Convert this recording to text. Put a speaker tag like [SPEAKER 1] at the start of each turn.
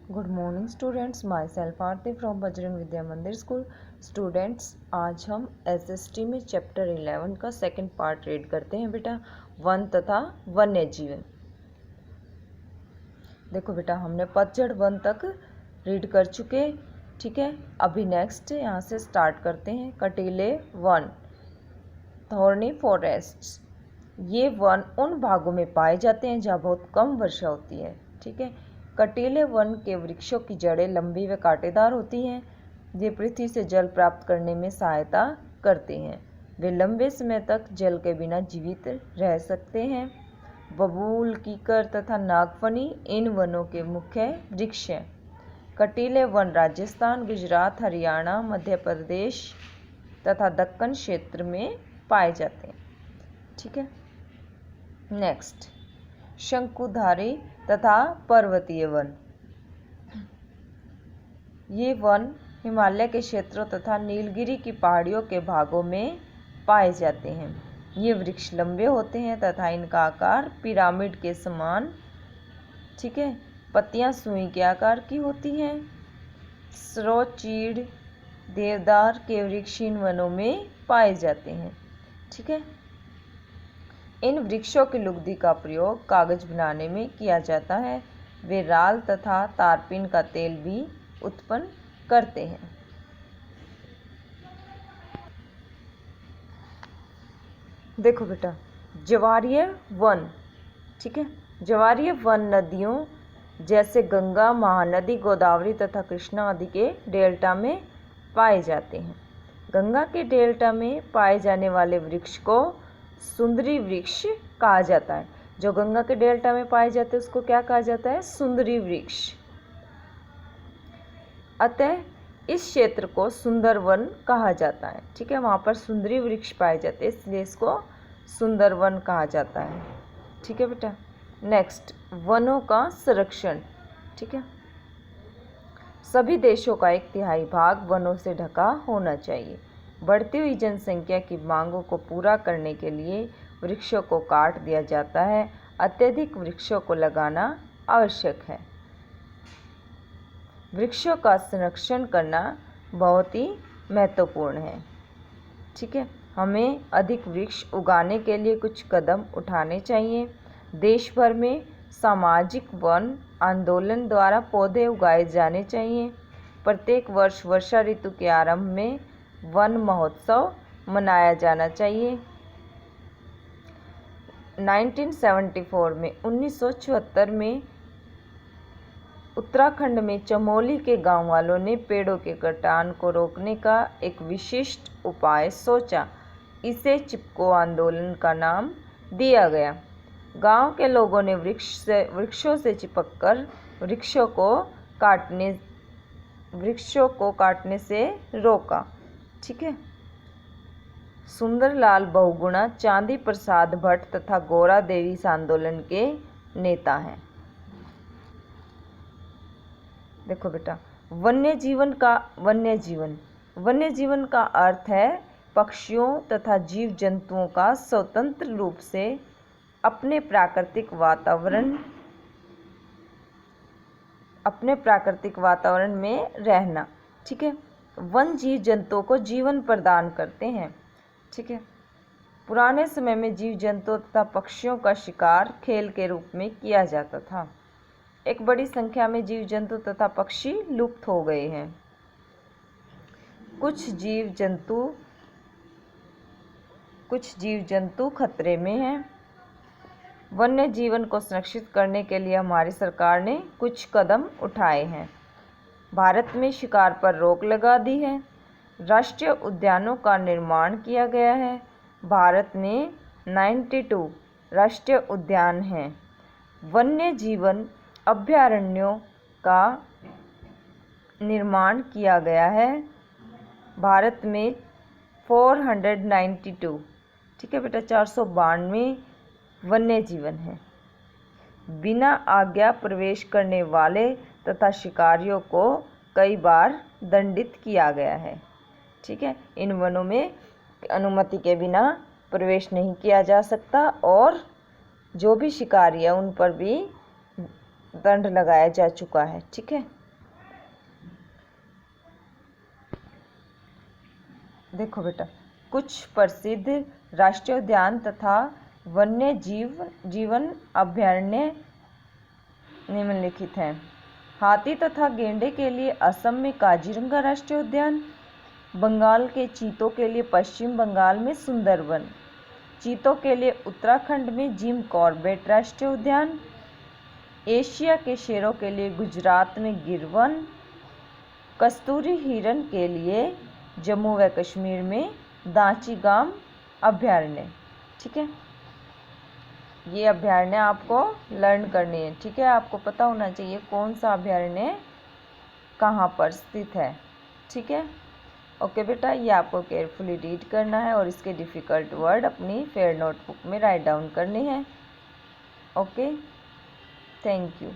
[SPEAKER 1] Good morning students, my self Aarti from Bajrang Vidya Mandir school. Students, आज हम SST में चैप्टर 11 का सेकंड पार्ट रीड करते हैं बेटा, वन तथा वन्य जीवन। देखो बेटा, हमने पतझड़ वन तक रीड कर चुके, ठीक है। अभी नेक्स्ट यहाँ से स्टार्ट करते हैं। कटीले वन, थॉर्नी फॉरेस्ट्स। ये वन उन भागों में पाए जाते हैं जहाँ बहुत कम वर्षा होती है, ठीक है। कटीले वन के वृक्षों की जड़ें लंबी व कांटेदार होती हैं। ये पृथ्वी से जल प्राप्त करने में सहायता करते हैं। वे लंबे समय तक जल के बिना जीवित रह सकते हैं। बबूल, कीकर तथा नागफनी इन वनों के मुख्य वृक्ष हैं। कटीले वन राजस्थान, गुजरात, हरियाणा, मध्य प्रदेश तथा दक्कन क्षेत्र में पाए जाते हैं, ठीक है। नेक्स्ट, शंकुधारी तथा पर्वतीय वन। ये वन हिमालय के क्षेत्रों तथा नीलगिरी की पहाड़ियों के भागों में पाए जाते हैं। ये वृक्ष लंबे होते हैं तथा इनका आकार पिरामिड के समान, ठीक है। पत्तियां सुई के आकार की होती हैं। सरो, चीड़, देवदार के वृक्ष इन वनों में पाए जाते हैं, ठीक है। इन वृक्षों की लुगदी का प्रयोग कागज बनाने में किया जाता है। वे राल तथा तारपीन का तेल भी उत्पन्न करते हैं। देखो बेटा, ज्वारीय वन, ठीक है। ज्वारीय वन नदियों जैसे गंगा, महानदी, गोदावरी तथा कृष्णा आदि के डेल्टा में पाए जाते हैं। गंगा के डेल्टा में पाए जाने वाले वृक्ष को सुंदरी वृक्ष कहा जाता है। जो गंगा के डेल्टा में पाए जाते हैं उसको क्या कहा जाता है? सुंदरी वृक्ष। अतः इस क्षेत्र को सुंदर वन कहा जाता है, ठीक है। वहाँ पर सुंदरी वृक्ष पाए जाते हैं, इसलिए इसको सुंदर वन कहा जाता है, ठीक है बेटा। नेक्स्ट, वनों का संरक्षण, ठीक है। सभी देशों का 1/3 भाग वनों से ढका होना चाहिए। बढ़ती हुई जनसंख्या की मांगों को पूरा करने के लिए वृक्षों को काट दिया जाता है। अत्यधिक वृक्षों को लगाना आवश्यक है। वृक्षों का संरक्षण करना बहुत ही महत्वपूर्ण है, ठीक है। हमें अधिक वृक्ष उगाने के लिए कुछ कदम उठाने चाहिए। देश भर में सामाजिक वन आंदोलन द्वारा पौधे उगाए जाने चाहिए। प्रत्येक वर्ष वर्षा ऋतु के आरंभ में वन महोत्सव मनाया जाना चाहिए। 1974 में उत्तराखंड में चमोली के गांव वालों ने पेड़ों के कटान को रोकने का एक विशिष्ट उपाय सोचा। इसे चिपको आंदोलन का नाम दिया गया। गांव के लोगों ने वृक्षों से चिपककर वृक्षों को काटने से रोका, ठीक है। सुंदरलाल बहुगुणा, चांदी प्रसाद भट्ट तथा गौरा देवी इस आंदोलन के नेता हैं। देखो बेटा, वन्य जीवन का अर्थ है पक्षियों तथा जीव जंतुओं का स्वतंत्र रूप से अपने प्राकृतिक वातावरण में रहना, ठीक है। वन जीव जंतुओं को जीवन प्रदान करते हैं, ठीक है। पुराने समय में जीव जंतुओं तथा पक्षियों का शिकार खेल के रूप में किया जाता था। एक बड़ी संख्या में जीव जंतु तथा पक्षी लुप्त हो गए हैं। कुछ जीव जंतु खतरे में हैं। वन्य जीवन को संरक्षित करने के लिए हमारी सरकार ने कुछ कदम उठाए हैं। भारत में शिकार पर रोक लगा दी है। राष्ट्रीय उद्यानों का निर्माण किया गया है। भारत में 92 राष्ट्रीय उद्यान हैं। वन्य जीवन अभयारण्यों का निर्माण किया गया है। भारत में 492, ठीक है बेटा, 492 वन्य जीवन है। बिना आज्ञा प्रवेश करने वाले तथा शिकारियों को कई बार दंडित किया गया है, ठीक है। इन वनों में अनुमति के बिना प्रवेश नहीं किया जा सकता और जो भी शिकारी है उन पर भी दंड लगाया जा चुका है, ठीक है। देखो बेटा, कुछ प्रसिद्ध राष्ट्रीय उद्यान तथा वन्य जीवन अभयारण्य निम्नलिखित हैं। हाथी तथा गेंडे के लिए असम में काजीरंगा राष्ट्रीय उद्यान, बंगाल के चीतों के लिए पश्चिम बंगाल में सुंदरवन, चीतों के लिए उत्तराखंड में जिम कॉर्बेट राष्ट्रीय उद्यान, एशिया के शेरों के लिए गुजरात में गिरवन, कस्तूरी हिरण के लिए जम्मू व कश्मीर में दांचीगाम अभयारण्य। ठीक है, ये अभयारण्य आपको लर्न करनी है। ठीक है, आपको पता होना चाहिए कौन सा अभयारण्य कहाँ पर स्थित है। ठीक है, ओके बेटा, ये आपको केयरफुली रीड करना है और इसके डिफ़िकल्ट वर्ड अपनी फेयर नोटबुक में राइट डाउन करने हैं। Okay, thank you.